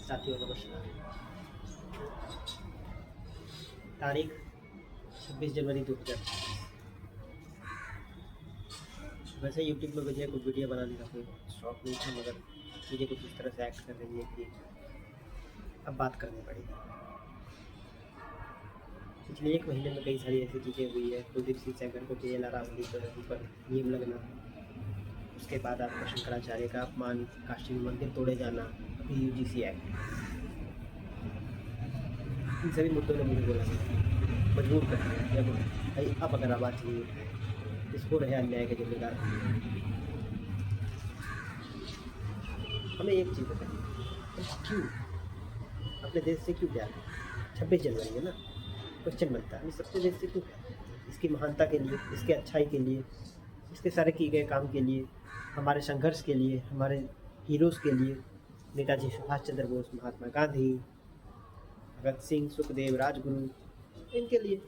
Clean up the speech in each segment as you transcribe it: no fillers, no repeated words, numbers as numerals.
साथियों नमस्कार। तारीख 26 जनवरी 2000। वैसे यूट्यूब में मुझे कुछ वीडियो बनाने का कोई शौक नहीं था, मगर मुझे कुछ इस तरह से एक्ट कर रही है कि अब बात करनी पड़ेगी। पिछले एक महीने में कई सारी ऐसी चीज़ें हुई है। कुलदीप सिंह सेंगर को जेल, राहुल पर नियम लगना, उसके बाद आपका शंकराचार्य का अपमान, काशी में मंदिर तोड़े जाना, अभी यूजीसी एक्ट, इन सभी मुद्दों ने मुझे बोला मजबूर कर दिया कि अब भाई अब अगर आवाज़ नहीं उठाए इसको रहे अन्याय के जिम्मेदार। हमें एक चीज़ बताइए, क्यों अपने देश से क्यों प्यार है? 26 जनवरी है ना, क्वेश्चन बनता है हमें सबसे देश से क्यों प्यार? इसकी महानता के लिए, इसके अच्छाई के लिए, इसके सारे किए गए काम के लिए, हमारे संघर्ष के लिए, हमारे हीरोज़ के लिए, नेताजी सुभाष चंद्र बोस, महात्मा गांधी, भगत सिंह, सुखदेव, राजगुरु, इनके लिए,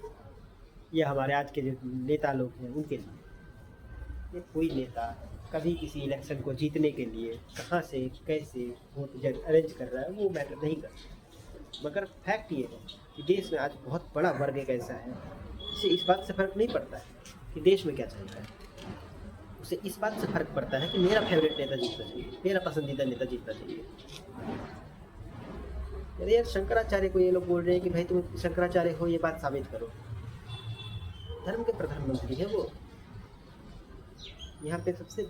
या हमारे आज के जो नेता लोग हैं उनके लिए। ये कोई नेता कभी किसी इलेक्शन को जीतने के लिए कहाँ से कैसे वोट अरेंज कर रहा है वो मैटर नहीं करता, मगर फैक्ट ये है कि देश में आज बहुत बड़ा वर्ग एक ऐसा है जिसे इस बात से फ़र्क नहीं पड़ता है कि देश में क्या चल रहा है। उसे इस बात से फ़र्क पड़ता है कि मेरा फेवरेट नेता जीतना चाहिए, मेरा पसंदीदा नेता जीतना चाहिए। अरे यार, शंकराचार्य को ये लोग बोल रहे हैं कि भाई तुम शंकराचार्य हो, ये बात साबित करो। धर्म के प्रधानमंत्री है वो। यहाँ पे सबसे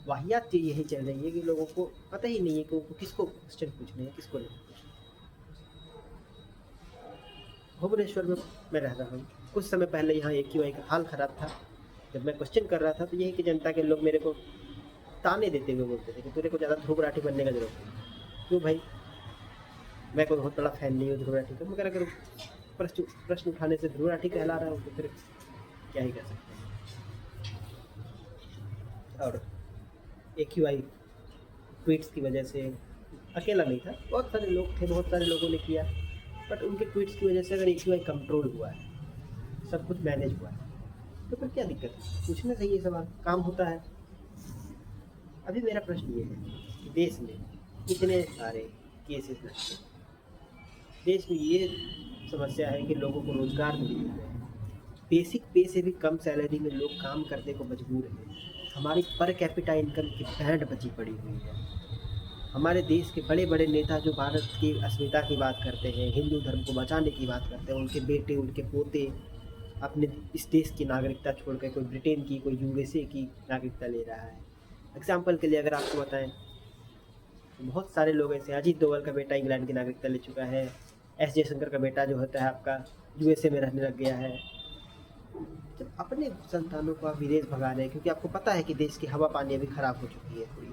वाहियात चीज़ यही चल रही है कि लोगों को पता ही नहीं है कि उनको किसको क्वेश्चन पूछने हैं, किसको नहीं पूछना। भुवनेश्वर में मैं रह रहा हूँ, कुछ समय पहले यहाँ AQI का हाल ख़राब था। जब मैं क्वेश्चन कर रहा था तो यही कि जनता के लोग मेरे को ताने देते हुए बोलते थे कि तेरे को ज़्यादा ध्रुव राठी बनने का जरूरत नहीं। क्यों भाई, मैं कोई बहुत बड़ा फैन नहीं हूँ ध्रुव राठी का, मगर अगर प्रश्न उठाने से ध्रुव राठी कहला रहा हूँ तो फिर क्या ही कर सकते हैं। और AQI ट्वीट्स की वजह से अकेला नहीं था, बहुत सारे लोग थे, बहुत सारे लोगों ने किया, बट उनके ट्वीट्स की वजह से अगर AQI कंट्रोल हुआ है, सब कुछ मैनेज हुआ है, तो फिर क्या दिक्कत है? पूछना चाहिए सवाल, काम होता है। अभी मेरा प्रश्न ये है कि देश में इतने सारे केसेस लगते हैं, देश में ये समस्या है कि लोगों को रोज़गार नहीं मिल रहे हैं, बेसिक पे से भी कम सैलरी में लोग काम करने को मजबूर हैं, हमारी पर कैपिटा इनकम की बैंड बची पड़ी हुई है। हमारे देश के बड़े बड़े नेता जो भारत की अस्मिता की बात करते हैं, हिंदू धर्म को बचाने की बात करते हैं, उनके बेटे, उनके पोते अपने इस देश की नागरिकता छोड़ कर कोई ब्रिटेन की, कोई USA की नागरिकता ले रहा है। एग्जाम्पल के लिए अगर आपको बताएं तो बहुत सारे लोग ऐसे, अजीत डोभाल का बेटा इंग्लैंड की नागरिकता ले चुका है, S जयशंकर का बेटा जो होता है आपका USA में रहने लग गया है। जब अपने संतानों को आप विदेश भगा रहे हैं क्योंकि आपको पता है कि देश की हवा पानी अभी खराब हो चुकी है पूरी,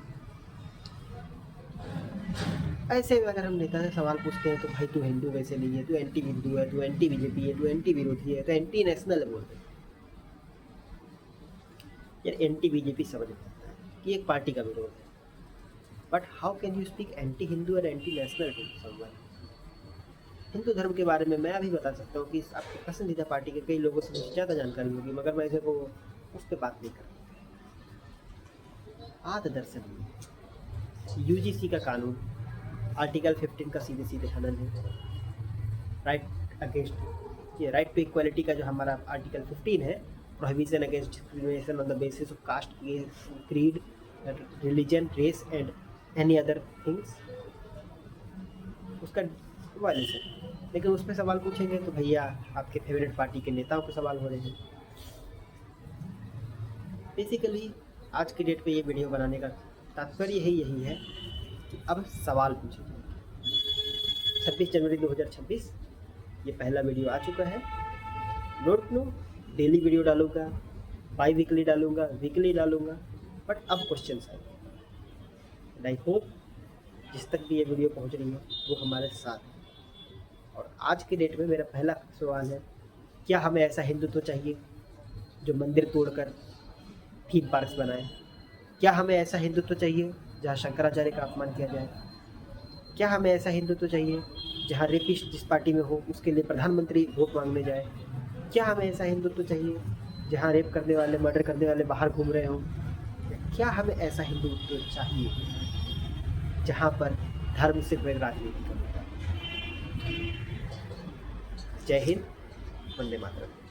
ऐसे में अगर हम नेता से सवाल पूछते हैं तो भाई तू हिंदू वैसे नहीं है, तू एंटी हिंदू है, तू एंटी BJP है, तू एंटी विरोधी है, तो एंटी नेशनल है बोलते हैं। यार एंटी BJP समझ में आता है कि एक पार्टी का विरोध है, but how can you speak anti Hindu और anti national to someone? Hindu धर्म के बारे में मैं अभी बता सकता हूँ कि आपकी पसंदीदा पार्टी के कई लोगों से मुझे ज़्यादा जानकारी होगी, मगर मैं इसे को उस पर बात नहीं करता। आद दर्शन UGC का कानून आर्टिकल 15 का सीधे सीधे हनन है। राइट अगेंस्ट, ये राइट टू इक्वालिटी का जो हमारा आर्टिकल 15 है, prohibition against discrimination on the basis of caste, creed, religion, race and any other things, उसका वायलेशन। लेकिन उस पर सवाल पूछेंगे तो भैया आपके फेवरेट पार्टी के नेताओं के सवाल हो रहे हैं। बेसिकली आज की डेट पे ये वीडियो बनाने का तात्पर्य यही है कि अब सवाल पूछे। 26 जनवरी 2026 ये पहला वीडियो आ चुका है। नोट लो, डेली वीडियो डालूंगा, बाई वीकली डालूंगा, वीकली डालूंगा, बट अब क्वेश्चन आएंगे। एंड आई होप जिस तक भी ये वीडियो पहुंच रही है वो हमारे साथ है। और आज के डेट में मेरा पहला सवाल है, क्या हमें ऐसा हिंदुत्व चाहिए जो मंदिर तोड़कर थीम पार्क्स बनाए? क्या हमें ऐसा हिंदुत्व चाहिए जहाँ शंकराचार्य का अपमान किया जाए? क्या हमें ऐसा हिंदुत्व चाहिए जहाँ रेपिस्ट जिस पार्टी में हो उसके लिए प्रधानमंत्री वोट मांगने जाए? क्या हमें ऐसा हिंदुत्व चाहिए जहाँ रेप करने वाले, मर्डर करने वाले बाहर घूम रहे हों? क्या हमें ऐसा हिंदुत्व चाहिए जहाँ पर धर्म सिर्फ एक राजनीति का मुद्दा है। जय हिंद, वंदे मातरम।